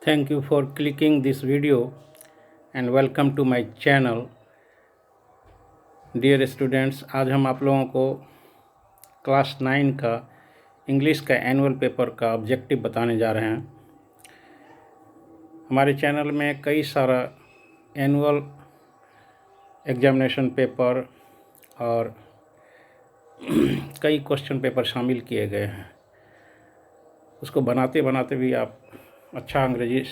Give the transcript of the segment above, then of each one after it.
Thank you for clicking this video and welcome to my channel. Dear students, आज हम आप लोगों को क्लास 9 का इंग्लिश का एनुअल पेपर का ऑब्जेक्टिव बताने जा रहे हैं। हमारे चैनल में कई सारा एनुअल एग्जामिनेशन पेपर और कई क्वेश्चन पेपर शामिल किए गए हैं। उसको बनाते बनाते भी आप अच्छा अंग्रेजी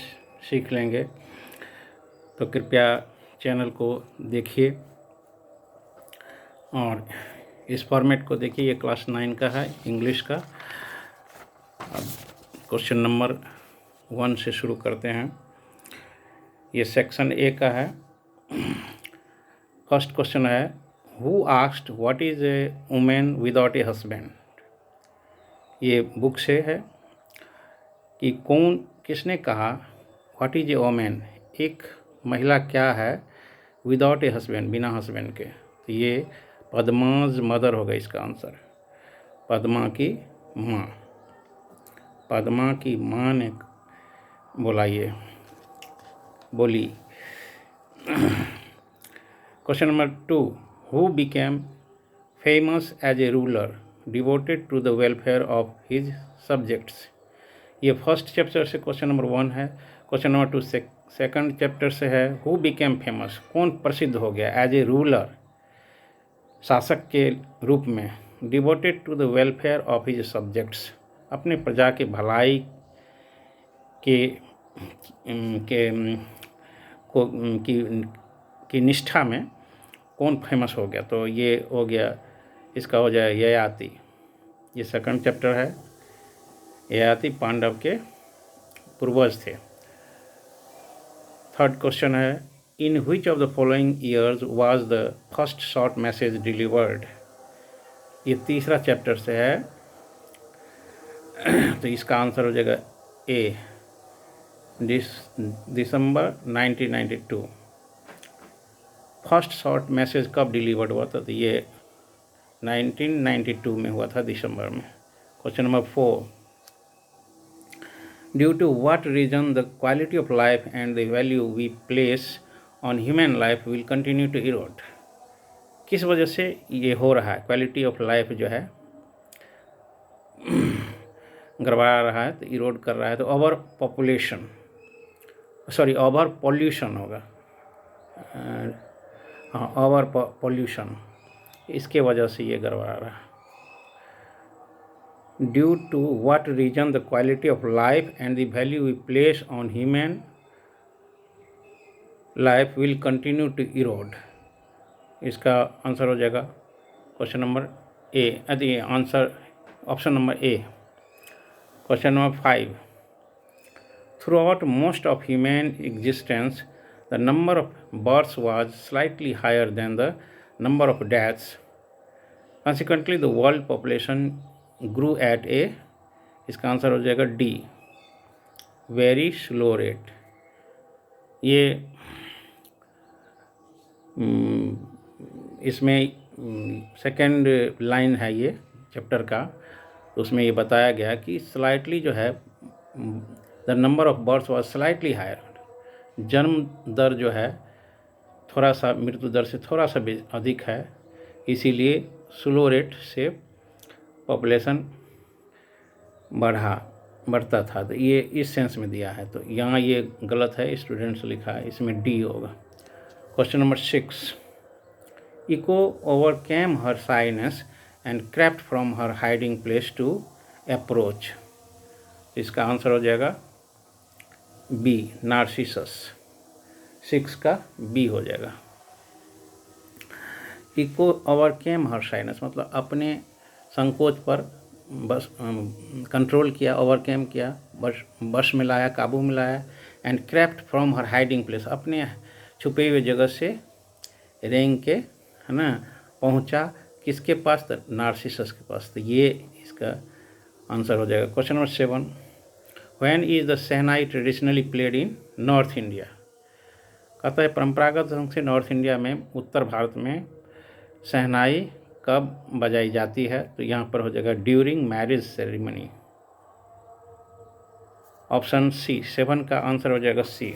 सीख लेंगे, तो कृपया चैनल को देखिए और इस फॉर्मेट को देखिए। ये क्लास 9 का है इंग्लिश का। अब क्वेश्चन नंबर 1 से शुरू करते हैं। ये सेक्शन ए का है। फर्स्ट क्वेश्चन है, who asked what is a women without a husband. ये बुक से है कि किसने कहा व्हाट इज़ ए वुमेन, एक महिला क्या है, विदाउट ए हस्बैंड, बिना हस्बैंड के। तो ये पद्माज मदर होगा इसका आंसर। पद्मा की माँ, पद्मा की माँ ने बोला, ये बोली। Question number 2, who became famous as a ruler devoted to the welfare of his subjects. ये फर्स्ट चैप्टर से क्वेश्चन नंबर 1 है। क्वेश्चन नंबर 2 सेकंड चैप्टर से है, हु बिकेम फेमस, कौन प्रसिद्ध हो गया, एज ए रूलर, शासक के रूप में, devoted to the welfare of his subjects, अपने प्रजा के भलाई की निष्ठा में कौन फेमस हो गया। तो ये हो गया, इसका हो जाए ययाति। ये सेकंड चैप्टर है। ययाति पांडव के पूर्वज थे। थर्ड क्वेश्चन है, in which of the following years was the first short message delivered. ये तीसरा चैप्टर से है, तो इसका आंसर हो जाएगा ए, दिसंबर 1992। फर्स्ट शॉर्ट मैसेज कब डिलीवर्ड हुआ था, तो ये 1992 में हुआ था, दिसंबर में। Question number 4, due to what reason the quality of life and the value we place on human life will continue to erode. किस वजह से ये हो रहा है, क्वालिटी ऑफ लाइफ जो है गड़बड़ा रहा है, तो इरोड कर रहा है। तो ओवर पॉल्यूशन होगा। हाँ, ओवर पॉल्यूशन, इसके वजह से ये गड़बड़ा रहा है। Due to what reason the quality of life and the value we place on human life will continue to erode. इसका आंसर हो जाएगा question number A, answer option number A. Question number 5, throughout most of human existence the number of births was slightly higher than the number of deaths, consequently the world population grew at a, इसका answer हो जाएगा D, very slow rate. ये इसमें second line है ये chapter का, तो उसमें ये बताया गया कि स्लाइटली जो है, the number of births was slightly higher, जन्म दर जो है थोड़ा सा मृत्यु दर से थोड़ा सा अधिक है, इसीलिए स्लो रेट से पॉपुलेशन बढ़ता था। तो ये इस सेंस में दिया है, तो यहाँ ये गलत है, स्टूडेंट्स लिखा है, इसमें डी होगा। Question number 6, echo overcame her shyness and crept from her hiding place to approach. इसका आंसर हो जाएगा बी, नार्सिसस। 6 का बी हो जाएगा। इको ओवरकेम हर शाइनेस मतलब अपने संकोच पर बस कंट्रोल किया, ओवरकेम किया, बस में लाया, काबू में लाया। And crept from her hiding place, अपने छुपे हुए जगह से रेंग के, है ना, पहुंचा किसके पास, तो नार्सिसस के पास। तो ये इसका आंसर हो जाएगा। Question number 7, when is the shehnai traditionally played in north India. कहता है परंपरागत ढंग से नॉर्थ इंडिया में, उत्तर भारत में शहनाई कब बजाई जाती है, तो यहाँ पर हो जाएगा during marriage ceremony. Option C, 7 का आंसर हो जाएगा C.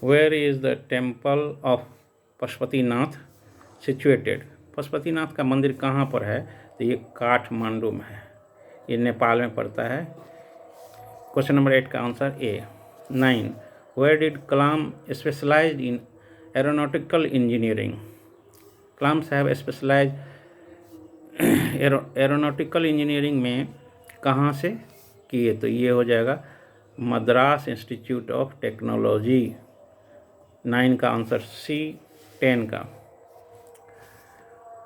Where is the temple of Pashupatinath situated? Pashupatinath का मंदिर कहाँ पर है? तो ये काठमांडू में है, ये नेपाल में पड़ता है। क्वेश्चन नंबर 8 का answer A. 9, where did Kalam specialized in aeronautical engineering? Kalam साहब स्पेशलाइज एरोनॉटिकल इंजीनियरिंग में कहाँ से किए? तो ये हो जाएगा मद्रास इंस्टीट्यूट ऑफ टेक्नोलॉजी। 9 का आंसर सी। 10 का,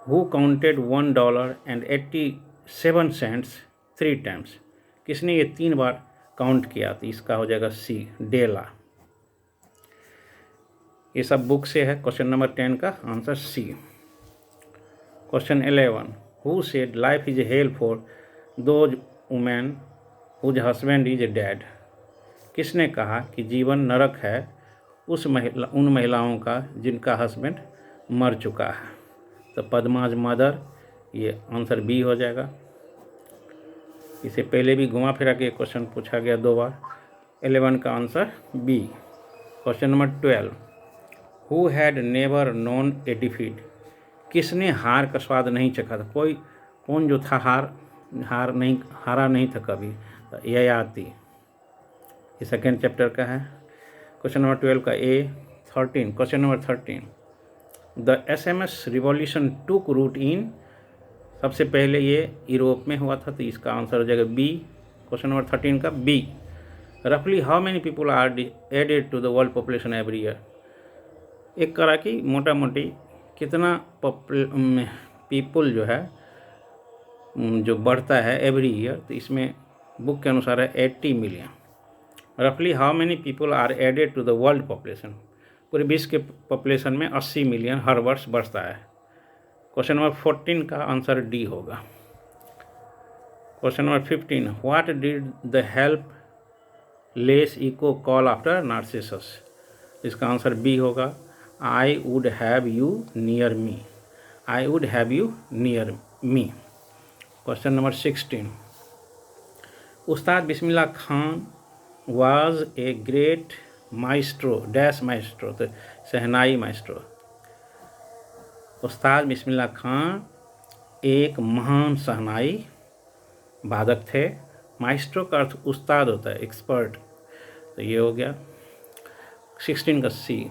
हु काउंटेड $1.87 3 टाइम्स? किसने ये 3 बार काउंट किया? तो इसका हो जाएगा सी, डेला। ये सब बुक से है। क्वेश्चन नंबर 10 का answer C. Question 11, who said life is hell for those women whose husband is dead? किसने कहा कि जीवन नरक है उन महिलाओं का जिनका हस्बैंड मर चुका है? तो पद्माज मदर, ये आंसर बी हो जाएगा। इसे पहले भी घुमा फिरा के क्वेश्चन पूछा गया 2 बार। 11 का answer B. Question number 12, who had never known a defeat? किसने हार का स्वाद नहीं चखा था? कौन जो था हारा नहीं था कभी? ययाति। ये सेकेंड चैप्टर का है। क्वेश्चन नंबर 12 का A. 13, question number 13, the SMS revolution took root in? सबसे पहले ये यूरोप में हुआ था, तो इसका आंसर हो जाएगा बी। क्वेश्चन नंबर 13 का बी। रफली how many people are added to the world population every year? एक करा कि मोटा मोटी कितना पीपल जो है जो बढ़ता है एवरी ईयर, तो इसमें बुक के अनुसार है 80 मिलियन। रफली how many people are added to the world population? पूरे विश्व के पॉपुलेशन में 80 मिलियन हर वर्ष बढ़ता है। क्वेश्चन नंबर 14 का आंसर डी होगा। Question number 15, what did the helpless echo call after Narcissus? इसका आंसर बी होगा, I would have you near me. I would have you near me. Question number 16, Ustad Bismillah Khan was a great maestro dash maestro? तो shehnai maestro. उस्ताद बिस्मिल्लाह खान एक महान शहनाई वादक थे। Maestro का अर्थ उस्ताद होता है, एक्सपर्ट। तो ये हो गया 16 का सी।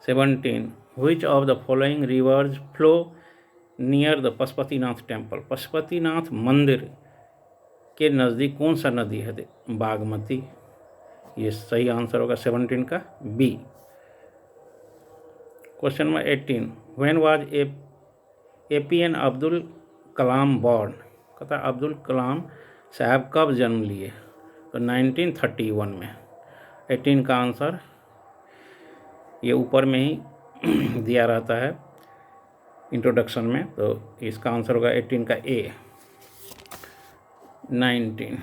17, which of the following rivers flow near the Pashupatinath temple? Pashupatinath मंदिर के नज़दीक कौन सा नदी है? बागमती। ये सही आंसर होगा 17 का B. Question number 18, when was APN Abdul Kalam born? कहता अब्दुल कलाम साहब कब जन्म लिए? तो 1931 में। 18 का आंसर ये ऊपर में ही दिया रहता है इंट्रोडक्शन में, तो इसका आंसर होगा 18 का ए। 19,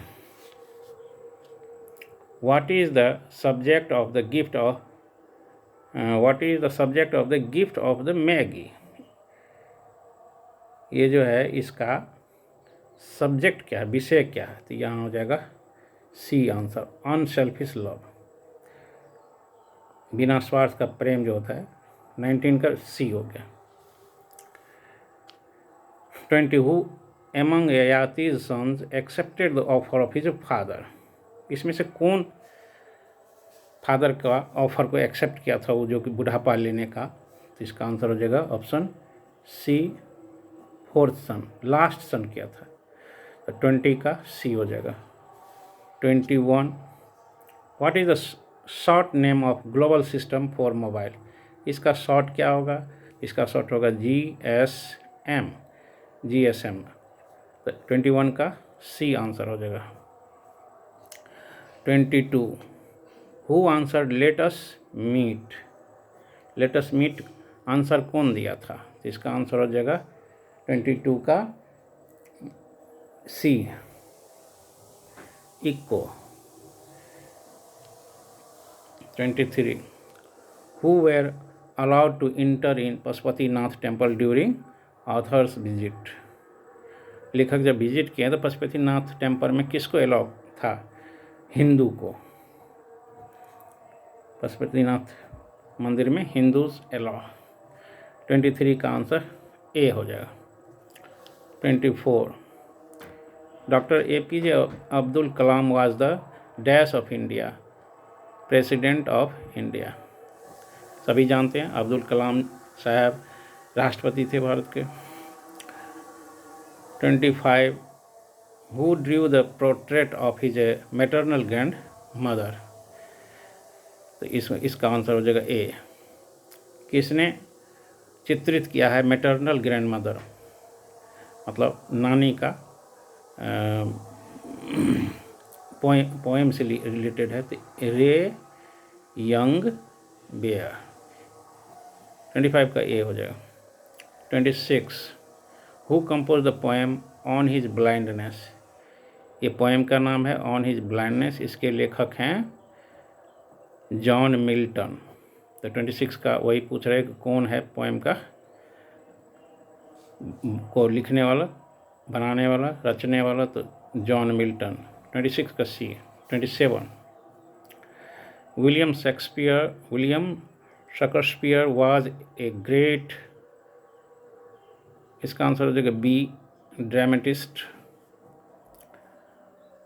what is the subject of the gift of what is the subject of the gift of the Maggi? ये जो है इसका सब्जेक्ट क्या है, विषय क्या है? तो यहाँ हो जाएगा सी आंसर, अनसेल्फिश लव, बिना स्वार्थ का प्रेम जो होता है। 19 का सी हो गया। 20, who among Yayati's sons accepted the offer of his father? इसमें से कौन फादर का ऑफर को एक्सेप्ट किया था, वो जो कि बुढ़ापा लेने का? तो इसका आंसर हो जाएगा ऑप्शन सी, 4th सन, लास्ट सन किया था। तो 20 का सी हो जाएगा। 21, what is the short name of global system for mobile? इसका शॉर्ट क्या होगा? इसका शॉर्ट होगा GSM। तो 21 का सी आंसर हो जाएगा। 22, who answered let us meet? Let us meet answer कौन दिया था? तो इसका आंसर हो जाएगा 22 का C, echo. 23, who were allowed to enter in Pashupatinath temple during author's visit. लेखक जब विजिट किए तो पशुपतिनाथ टेम्पल में किसको अलाउ था? हिंदू को। पशुपतिनाथ मंदिर में हिंदूज अलाउ। 23 का आंसर ए हो जाएगा। 24 doctor APJ Abdul Kalam was the dash of India, president of India. सभी जानते हैं अब्दुल कलाम साहब राष्ट्रपति थे भारत के। 25 who Drew the portrait of his maternal grand mother. तो इसका आंसर हो जाएगा ए। किसने चित्रित किया है मैटरनल ग्रैंड मदर, मतलब नानी का पोएम से रिलेटेड है, तो रे यंग बेयर। 25 का ए हो जाएगा। 26 who compose the poem on his blindness. ये पोएम का नाम है ऑन हिज ब्लाइंडनेस, इसके लेखक हैं जॉन मिल्टन। तो 26 का वही पूछ रहे कि कौन है पोएम का को लिखने वाला, बनाने वाला, रचने वाला, तो जॉन मिल्टन। 26 का सी। 27 William Shakespeare was a great. इसका आंसर हो जाएगा बी, ड्रामेटिस्ट।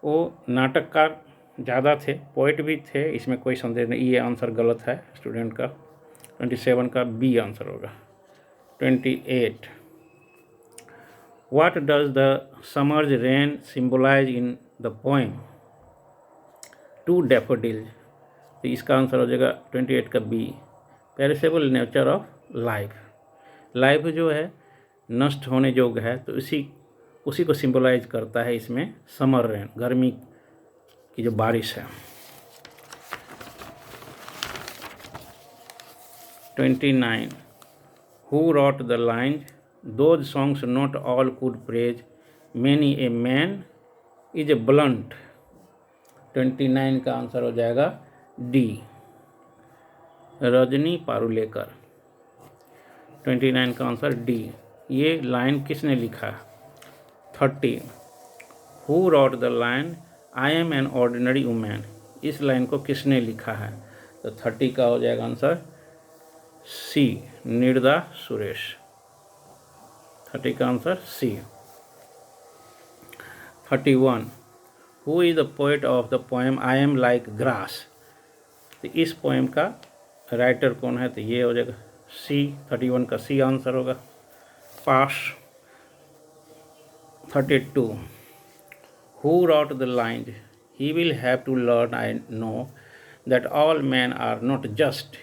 वो नाटककार ज़्यादा थे, पोइट भी थे, इसमें कोई संदेह नहीं। ये आंसर गलत है स्टूडेंट का। 27 का बी आंसर होगा। 28 what does the summers rain symbolise in the poem to daffodils. तो इसका आंसर हो जाएगा 28 का B, perishable nature of life. Life जो है नष्ट होने योग्य है, तो उसी को सिम्बलाइज करता है इसमें समर रेन, गर्मी की जो बारिश है। 29 who wrote the lines those songs not all could praise many a man is a blunt. 29 का आंसर हो जाएगा डी, रजनी पारुलेकर। 29 का आंसर डी। ये लाइन किसने लिखा? 30 who wrote the line I am an ordinary women. इस लाइन को किसने लिखा है? तो 30 का हो जाएगा आंसर सी, निर्दा सुरेश। 30 का answer C. 31 who is the poet of the poem I am like grass. तो इस पोएम का राइटर कौन है? तो ये हो जाएगा सी। 31 का सी आंसर होगा, पास। 32 who wrote the line he will have to learn I know that all men are not just.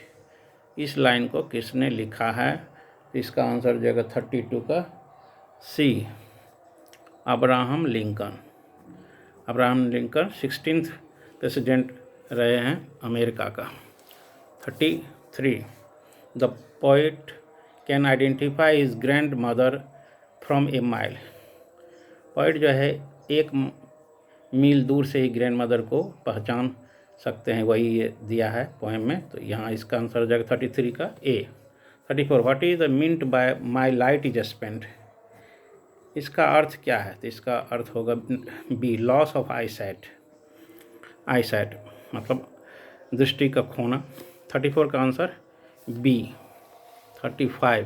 इस लाइन को किसने लिखा है? तो इसका आंसर हो जाएगा 32 का C, Abraham Lincoln. Abraham Lincoln 16th president रहे हैं अमेरिका का। 33 the poet can identify his grandmother from a mile. Poet जो है 1 मील दूर से ही ग्रैंड मदर को पहचान सकते हैं, वही ये दिया है पोएम में। तो यहाँ इसका आंसर हो जाएगा 33 का A. 34 what is the meant by my light is spent. इसका अर्थ क्या है? तो इसका अर्थ होगा B, loss of eyesight. Eyesight मतलब दृष्टि का खोना। 34 का answer B. 35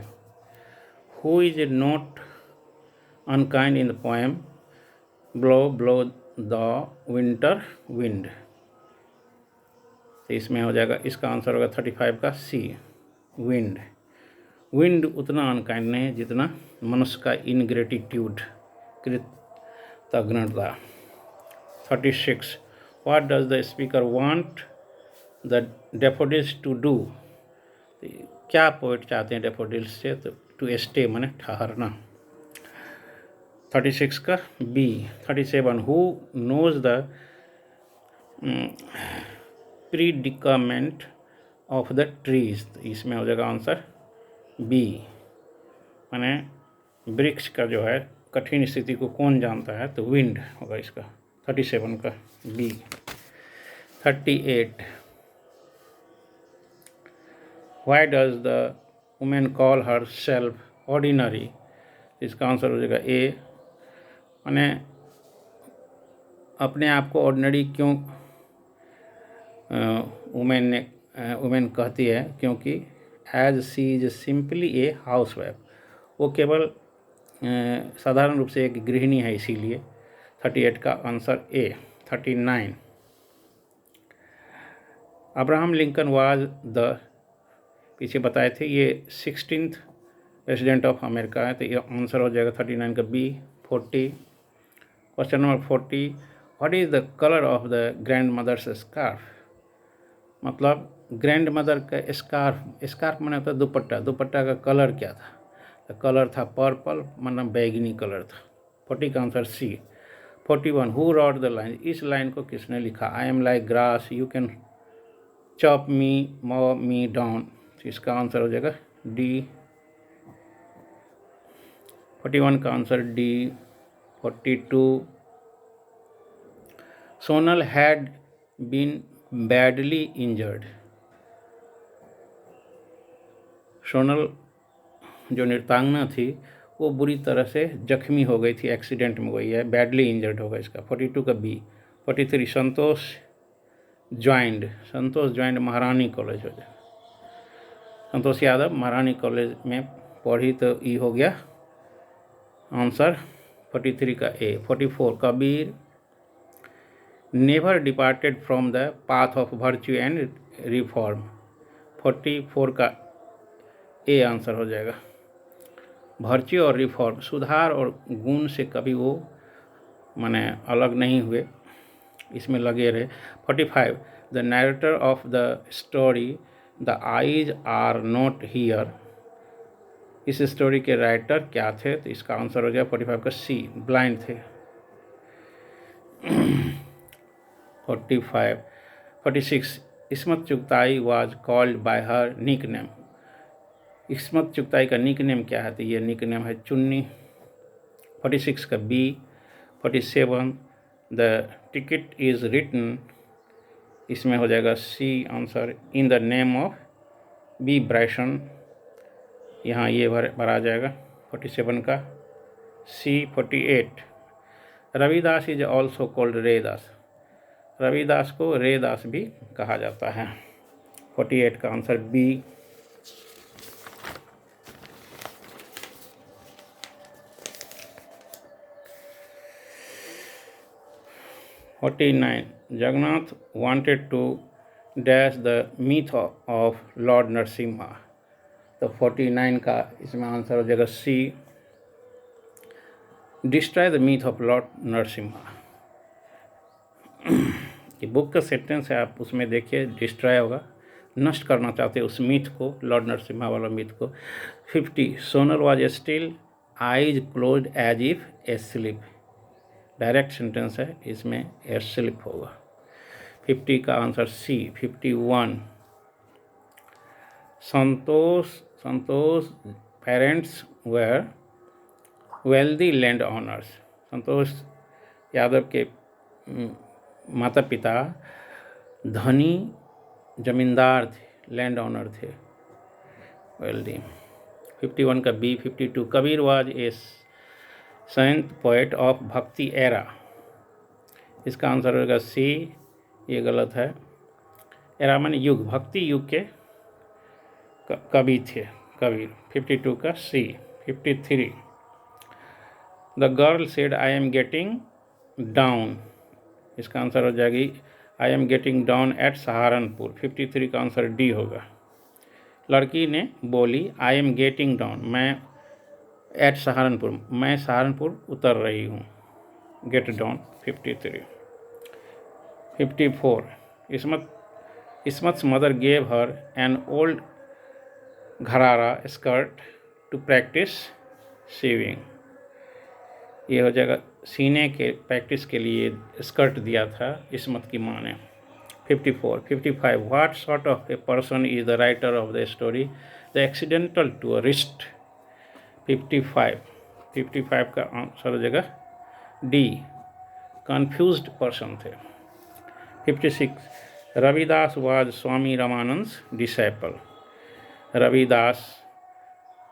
who is not unkind in the poem blow blow the winter wind. तो इसमें हो जाएगा, इसका आंसर होगा 35 का सी, विंड। विंड उतना अनकाइंड नहीं है जितना मनुष्य का इनग्रेटिट्यूड, कृतज्ञता। 36 what does the speaker want the daffodils to do. क्या पोइट चाहते हैं डैफोडिल्स से? तो टू स्टे माने ठहरना। 36 का B. 37 who knows the predicament of the trees. इसमें हो जाएगा आंसर बी, माने वृक्ष का जो है कठिन स्थिति को कौन जानता है? तो विंड होगा इसका। 37 का B. 38 why does the women call herself ordinary, इसका आंसर हो जाएगा ए। मैंने अपने आप को ऑर्डिनरी क्यों वुमेन कहती है, क्योंकि as she is simply a housewife, वो केवल साधारण रूप से एक गृहिणी है, इसीलिए 38 का answer A. 39, Abraham Lincoln was the, पीछे बताए थे, ये 16th प्रेसिडेंट ऑफ अमेरिका है, तो ये आंसर हो जाएगा 39 का B. 40, question number 40, what is the colour of the grandmother's scarf, मतलब ग्रैंड मदर का स्कार्फ, स्कार्फ माने होता है दुपट्टा, दुपट्टा का कलर क्या था, तो कलर था पर्पल, मतलब बैगनी कलर था। 40 का answer C. 41, who wrote the line, इस लाइन को किसने लिखा, I am like grass you can chop me mow me down, इसका आंसर हो जाएगा डी। 41 का answer D. 42, Sonal had been badly injured, Sonal जो नृत्यांगना थी वो बुरी तरह से जख्मी हो गई थी, एक्सीडेंट में गई है, बैडली इंजर्ड होगा इसका। 42 का बी। 43, संतोष ज्वाइंड महारानी कॉलेज हो जाए, संतोष यादव महारानी कॉलेज में पढ़ी, तो ई हो गया आंसर 43 का ए। 44, Kabir never departed from the path of virtue and reform, 44 का ए आंसर हो जाएगा। वर्च्यू और रिफॉर्म, सुधार और गुण से कभी वो माने अलग नहीं हुए, इसमें लगे रहे। 45, the narrator of the story the eyes are not here, इस स्टोरी के राइटर क्या थे, तो इसका आंसर हो जाएगा 45 का सी, ब्लाइंड थे। 45, 46, Ismat Chughtai was called by her nick name, Ismat Chughtai का निक नेम क्या है, तो ये निक नेम है चुन्नी। 46 का B. 47, the ticket is written, इसमें हो जाएगा C answer, in the name of B Bryson, यहाँ ये भरा जाएगा 47 का C. 48, Ravidas is also called Raidas, Ravidas को रेदास भी कहा जाता है। 48 का answer B. 49, Jagannath wanted to dash the myth of Lord Narasimha, तो 49 का इसमें आंसर हो जाएगा C, destroy the myth of Lord Narasimha, ये बुक का सेंटेंस है, आप उसमें देखिए, डिस्ट्रॉय होगा, नष्ट करना चाहते हैं उस मिथ को, लॉर्ड नरसिम्हा वाला मिथ को। 50, Sonal was still eyes closed as if asleep, direct sentence है, इसमें एस्लीप होगा। 50 का answer C. 51, Santosh parents were wealthy land owners, Santosh Yadav के माता पिता धनी जमींदार थे, लैंड ऑनर थे, वेल्दी। 51 का B. 52, Kabir was a saint poet of Bhakti era, इसका आंसर होगा सी, ये गलत है, एरा माने युग, भक्ति युग के कवि थे कबीर। 52 का C. 53, the girl said I am getting down, इसका आंसर हो जाएगी I am getting down at Saharanpur. 53 का आंसर डी होगा, लड़की ने बोली आई एम गेटिंग डाउन, मैं एट सहारनपुर, मैं सहारनपुर उतर रही हूँ, get down. 53। 54, Ismat's mother gave her an old gharara skirt to practise sewing, ये हो जाएगा सीने के प्रैक्टिस के लिए स्कर्ट दिया था इस्मत की माँ ने। 54। 55, what sort of a person is the writer of the story the accidental tourist. 55 का आंसर हो जाएगा डी, कन्फ्यूज्ड पर्सन थे। 56, रविदास वाज स्वामी रामानंद डिसाइपल, रविदास,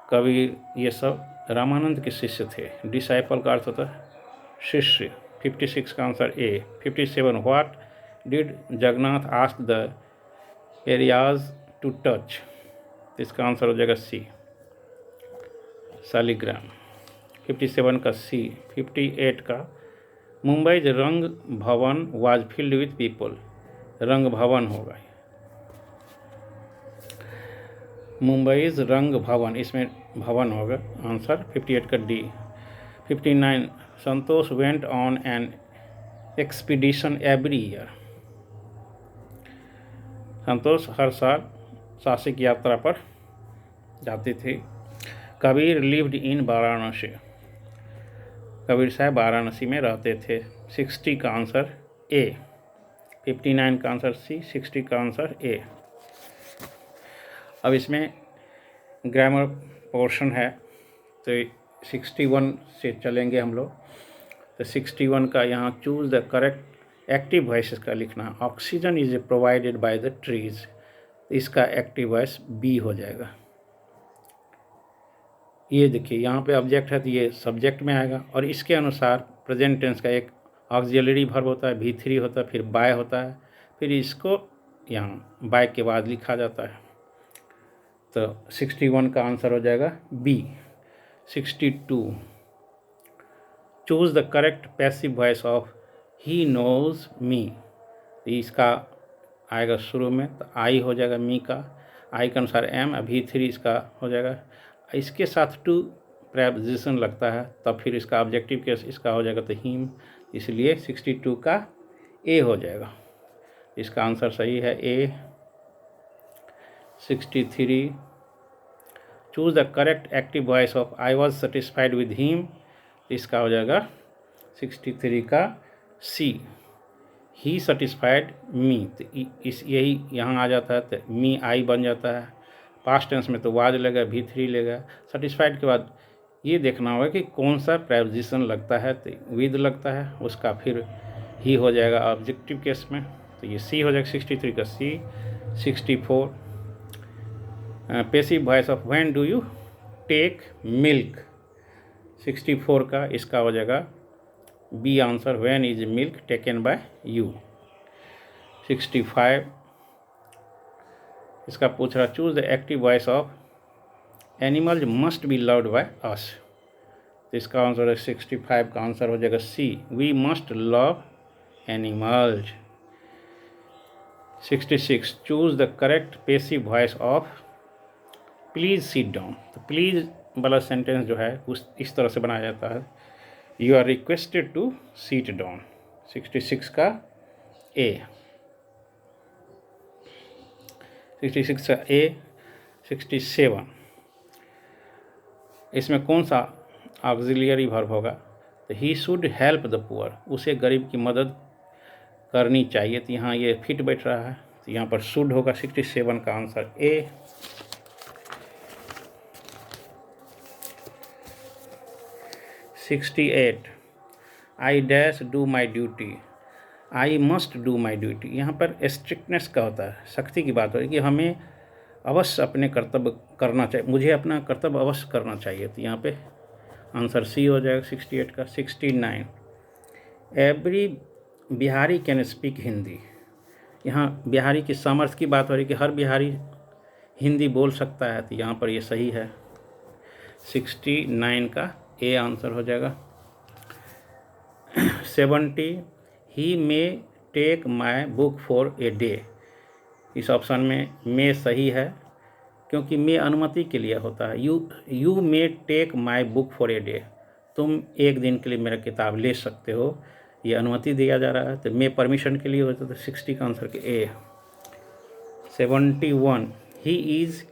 कबीर, ये सब रामानंद के शिष्य थे। डिसाइपल का अर्थ होता है शिष्य। 56 का answer A. 57 what did Jagannath ask the areas to touch, इसका आंसर हो जाएगा सी, शालिग्राम। 57 का सी। 58 का मुंबई रंग भवन वाज फिल्ड विथ पीपल, रंग भवन होगा, मुंबई रंग भवन, इसमें भवन होगा आंसर 58 का D. 59 Santosh went on an expedition every year, Santosh हर साल साहसिक यात्रा पर जाते थे। कबीर लिव्ड इन वाराणसी, कबीर साहब वाराणसी में रहते थे। 60 का आंसर ए। 59 का आंसर सी, 60 का आंसर ए। अब इसमें ग्रामर पोर्शन है तो 61 से चलेंगे हम लोग। तो 61 का यहाँ choose the correct active voice का लिखना है। Oxygen is provided by the trees, इसका एक्टिव वॉइस बी हो जाएगा। ये देखिए यहाँ पे ऑब्जेक्ट है तो ये सब्जेक्ट में आएगा, और इसके अनुसार प्रेजेंट टेंस का एक ऑक्सिलरी वर्ब होता है, V3 होता है, फिर बाय होता है, फिर इसको यहाँ बाय के बाद लिखा जाता है। तो 61 का आंसर हो जाएगा B. 62 choose the correct passive voice of he knows me, इसका आएगा शुरू में तो आई हो जाएगा मी का, आई के अनुसार एम, V3 इसका हो जाएगा, इसके साथ टू प्रेपोजिशन लगता है तब फिर इसका ऑब्जेक्टिव केस इसका हो जाएगा तो हिम, इसलिए 62 का ए हो जाएगा। इसका आंसर सही है ए। 63 choose the correct active voice of I was satisfied with him, इसका हो जाएगा 63 का सी, ही सेटिस्फाइड मी, तो इस यही यहाँ आ जाता है तो मी आई बन जाता है। पास्ट टेंस में तो वाज लेगा, V3 लेगा। सेटिस्फाइड के बाद ये देखना होगा कि कौन सा प्रेपोजिशन लगता है, तो विद लगता है उसका फिर ही हो जाएगा ऑब्जेक्टिव केस में, तो ये सी हो जाएगा। 63 का C. 64 passive voice of when do you take milk, 64 का इसका हो जाएगा B answer, when is milk taken by you. 65 इसका पूछ रहा choose the active voice of animals must be loved by us, तो इसका आंसर है 65 का आंसर हो जाएगा C, we must love animals. 66 choose the correct passive voice of please sit down, तो प्लीज़ वाला सेंटेंस जो है उस इस तरह से बनाया जाता है, you are requested to seat down. 66 का ए। 66 का ए। 67 इसमें कौन सा ऑक्सिलियरी वर्ब होगा, तो he should help the poor, उसे गरीब की मदद करनी चाहिए, तो यहाँ ये फिट बैठ रहा है तो यहाँ पर शुड होगा। 67 का answer A. 68 I dash do my duty, I must do my duty, यहाँ पर स्ट्रिक्टनेस का होता है, सख्ती की बात हो रही है कि हमें अवश्य अपने कर्तव्य करना चाहिए, मुझे अपना कर्तव्य अवश्य करना चाहिए, तो यहाँ पे आंसर सी हो जाएगा 68 का। 69 every Bihari can speak Hindi, यहाँ बिहारी की सामर्थ्य की बात हो रही है कि हर बिहारी हिंदी बोल सकता है, तो यहाँ पर ये सही है। 69 का ए आंसर हो जाएगा। 70 he may take my book for a day, इस ऑप्शन में मे सही है क्योंकि मे अनुमति के लिए होता है। You may take my book for a day, तुम एक दिन के लिए मेरा किताब ले सकते हो, ये अनुमति दिया जा रहा है, तो मे परमिशन के लिए होता है, तो 60 का आंसर के ए। 71 he is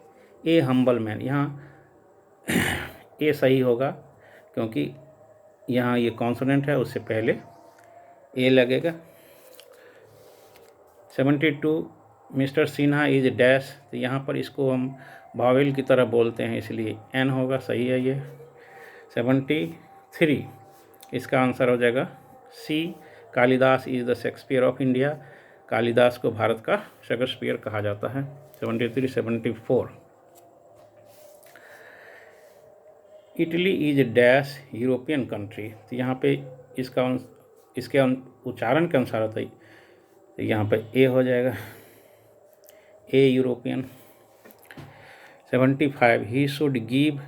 a humble man, यहाँ ए सही होगा क्योंकि यहाँ ये कॉन्सोनेंट है, उससे पहले ए लगेगा। 72 मिस्टर सिन्हा इज डैश, तो यहाँ पर इसको हम वावेल की तरह बोलते हैं इसलिए एन होगा, सही है ये। 73 इसका आंसर हो जाएगा C, Kalidas is the Shakespeare of India, Kalidas को भारत का शेक्सपियर कहा जाता है। 73 74 Italy is dash European country. तो यहाँ पे इसके उच्चारण के अनुसार होता है, तो यहाँ पे ए हो जाएगा, A European. 75 he should give,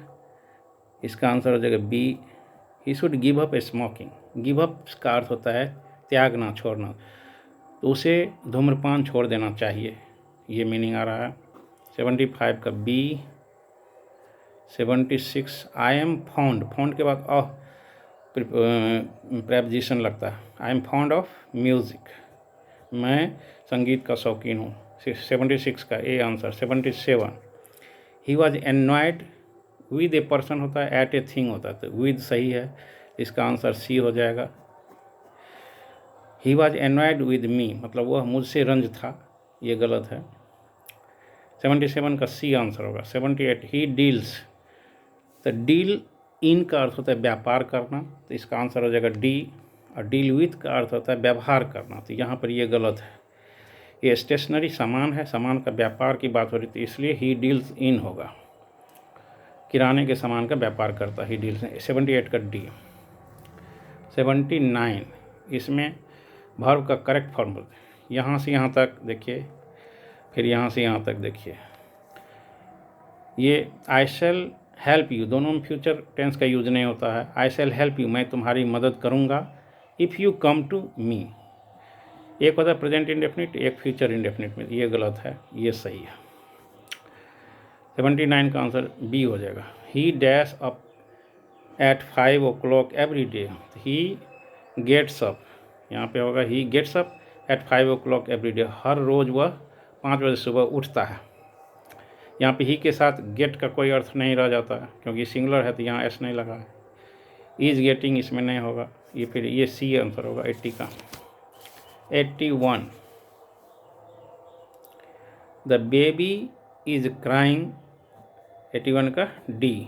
इसका आंसर हो जाएगा B, he should give up smoking. Give up का अर्थ होता है त्यागना, छोड़ना, तो उसे धूम्रपान छोड़ देना चाहिए, ये मीनिंग आ रहा है। 75 का B. 76 I am fond, fond के बाद प्रेपोजिशन लगता है, I am fond of music, मैं संगीत का शौकीन हूँ। 76 का A answer. 77 he was annoyed, with a person होता है, एट ए थिंग होता है, तो विद सही है, इसका आंसर सी हो जाएगा। ही वॉज एनॉयड विद मी, मतलब वह मुझसे रंज था, ये गलत है। 77 का सी आंसर होगा। 78 ही डील्स, तो डील इन का अर्थ होता है व्यापार करना, तो इसका आंसर हो जाएगा डी। और डील विथ का अर्थ होता है व्यवहार करना, तो यहाँ पर ये गलत है। ये स्टेशनरी सामान है, सामान का व्यापार की बात हो रही थी, इसलिए ही डील्स इन होगा, किराने के सामान का व्यापार करता है, ही डील्स। 78 का डी। 79 इसमें वर्ब का करेक्ट फॉर्म, यहाँ से यहाँ तक देखिए, फिर यहाँ से यहाँ तक देखिए, ये आई शैल हेल्प यू, दोनों में फ्यूचर टेंस का यूज नहीं होता है। आई शैल हेल्प यू, मैं तुम्हारी मदद करूँगा, if you come to me, एक होता है प्रेजेंट इंडेफिनिट, एक फ्यूचर इंडेफिनिट में, ये गलत है, ये सही है। 79 का आंसर बी हो जाएगा। He dash up at 5 o'clock every day, he gets up, यहाँ पे होगा he gets up at 5 o'clock every day, हर रोज़ वह 5 बजे सुबह उठता है। यहाँ पे ही के साथ गेट का कोई अर्थ नहीं रह जाता है, क्योंकि सिंगुलर है, तो यहाँ एस नहीं लगा है। इज गेटिंग इसमें नहीं होगा, ये फिर ये सी आंसर होगा 80 का। 81 द बेबी इज क्राइंग, 81 का D,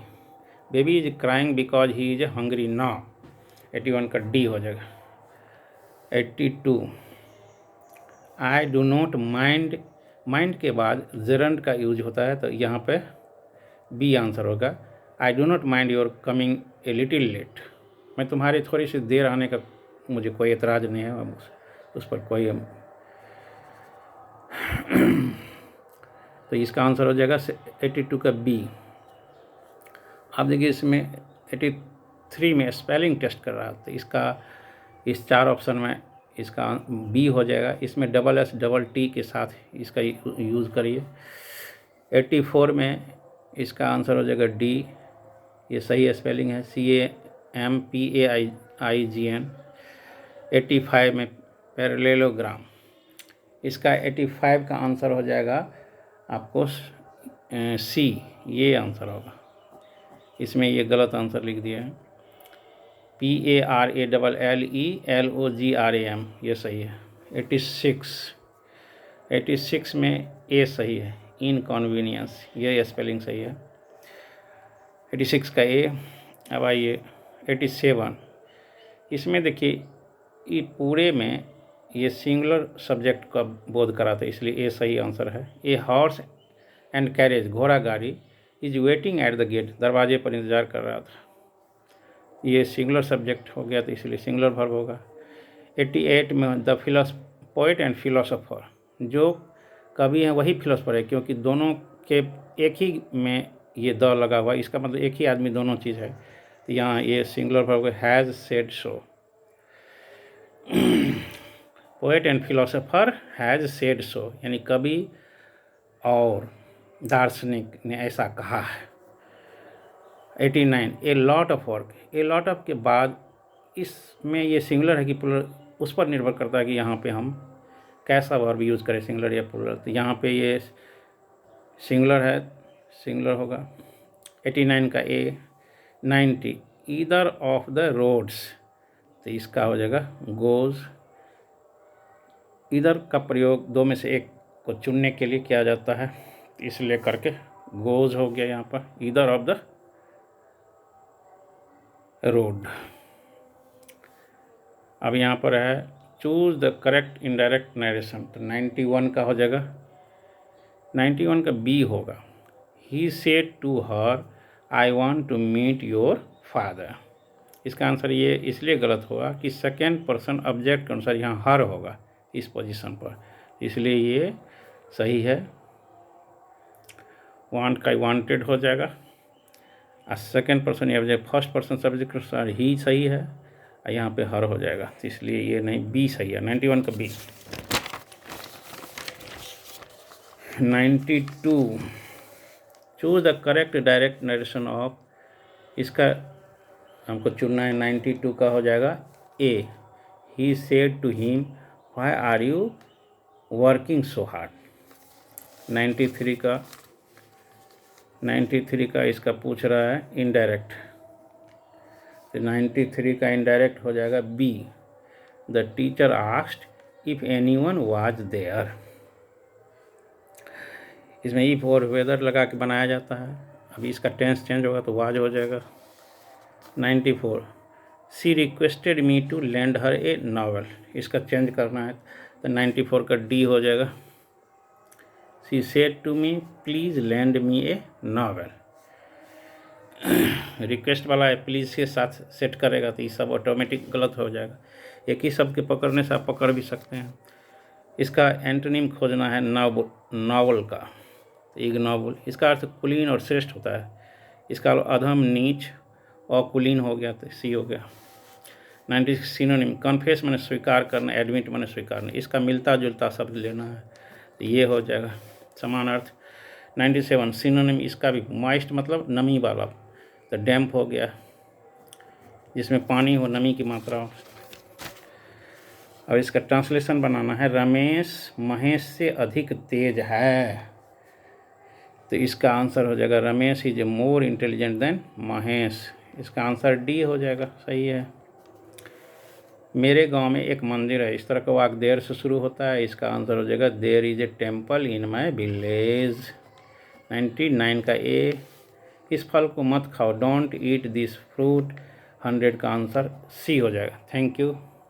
baby is crying because he is hungry now, 81 का डी हो जाएगा। 82 आई डू नॉट माइंड, माइंड के बाद जेरंड का यूज होता है, तो यहाँ पे बी आंसर होगा। I do not mind your coming a little late, मैं तुम्हारी थोड़ी सी देर आने का मुझे कोई एतराज़ नहीं है, उस पर कोई तो इसका आंसर हो जाएगा 82 का बी। आप देखिए इसमें 83 में स्पेलिंग टेस्ट कर रहा था, तो इसका इस 4 ऑप्शन में इसका बी हो जाएगा। इसमें डबल एस डबल टी के साथ इसका यूज़ करिए। 84 में इसका आंसर हो जाएगा डी, ये सही स्पेलिंग है, CAMPAIGN। 85 में पैरेललोग्राम, इसका 85 का आंसर हो जाएगा आपको सी, ये आंसर होगा। इसमें ये गलत आंसर लिख दिया है, PARALLELOGRAM, ये सही है। 86 में ए सही है, इनकन्वीनियंस, ये स्पेलिंग सही है। 86 का ए। अब आइए 87, इसमें देखिए ये पूरे में ये सिंगुलर सब्जेक्ट का बोध कराता है, इसलिए ए सही आंसर है। ए हॉर्स एंड कैरेज, घोड़ा गाड़ी, is waiting at the gate, दरवाजे पर इंतज़ार कर रहा था, ये सिंगुलर सब्जेक्ट हो गया, तो इसलिए सिंगुलर वर्ब होगा। 88 में द पोएट एंड फिलोसोफर, जो कवि हैं वही फिलोसोफर है, क्योंकि दोनों के एक ही में ये द लगा हुआ, इसका मतलब एक ही आदमी दोनों चीज़ है, तो यहाँ ये singular verb has said so. Poet and philosopher has said so, यानी कवि और दार्शनिक ने ऐसा कहा है। 89 a lot of work, a lot of के बाद इसमें ये सिंगुलर है कि प्लुरल, उस पर निर्भर करता है कि यहाँ पे हम कैसा वर्ब यूज़ करें, सिंगुलर या प्लुरल, तो यहाँ पे ये सिंगुलर है, सिंगुलर होगा। 89 का ए। 90 ईदर ऑफ द रोड्स, तो इसका हो जाएगा गोज़। इधर का प्रयोग दो में से एक को चुनने के लिए किया जाता है, इसलिए करके गोज़ हो गया यहाँ पर, ईदर ऑफ द रोड। अब यहाँ पर है choose the correct indirect narration, तो 91 का हो जाएगा। 91 का बी होगा। He said to her I want to meet your father. इसका आंसर ये इसलिए गलत होगा कि सेकेंड पर्सन ऑब्जेक्ट के अनुसार यहाँ हर होगा इस पोजीशन पर, इसलिए ये सही है। वांट का वांटेड हो जाएगा, और सेकेंड पर्सन या ऑब्जेक्ट फर्स्ट पर्सन सब्जेक्ट के अनुसार ही सही है, और यहाँ पे हर हो जाएगा, तो इसलिए ये नहीं, बी सही है। 91 का B. 92 choose the correct direct narration of, इसका हमको चुनना है। 92 का हो जाएगा A, he said to him why are you working so hard. 93 का इसका पूछ रहा है इनडायरेक्ट, तो 93 का इनडायरेक्ट हो जाएगा B, the teacher asked if anyone was there. इसमें इफ और वेदर लगा के बनाया जाता है, अभी इसका टेंस चेंज होगा तो वाज हो जाएगा। 94 she requested me to lend her a novel, इसका चेंज करना है तो 94 का डी हो जाएगा। She said to me please lend me a novel, request वाला है प्लीज़ के साथ सेट करेगा तो ये सब ऑटोमेटिक गलत हो जाएगा। एक ही शब्द के पकड़ने से आप पकड़ भी सकते हैं। इसका एंटोनिम खोजना है नावल का, इग्नोबल, इसका अर्थ कुलीन और श्रेष्ठ होता है। इसका अधम, नीच और कुलीन हो गया तो सी हो गया। 96 सिनोनिम, कन्फेस मैंने स्वीकार करना, एडमिट मैंने स्वीकारना, इसका मिलता जुलता शब्द लेना है तो ये हो जाएगा समान अर्थ। 97 सिनोनिम, इसका भी मॉइस्ट मतलब नमी वाला, तो डैम्प हो गया, जिसमें पानी हो, नमी की मात्रा हो। और इसका ट्रांसलेशन बनाना है, रमेश महेश से अधिक तेज है, तो इसका आंसर हो जाएगा Ramesh is more intelligent then Mahesh, इसका आंसर डी हो जाएगा, सही है। मेरे गांव में एक मंदिर है, इस तरह का वाक्य देर से शुरू होता है, इसका आंसर हो जाएगा there is a temple in my village. 99 का ए, इस फल को मत खाओ, डोंट ईट दिस फ्रूट। 100 का आंसर सी हो जाएगा। Thank you.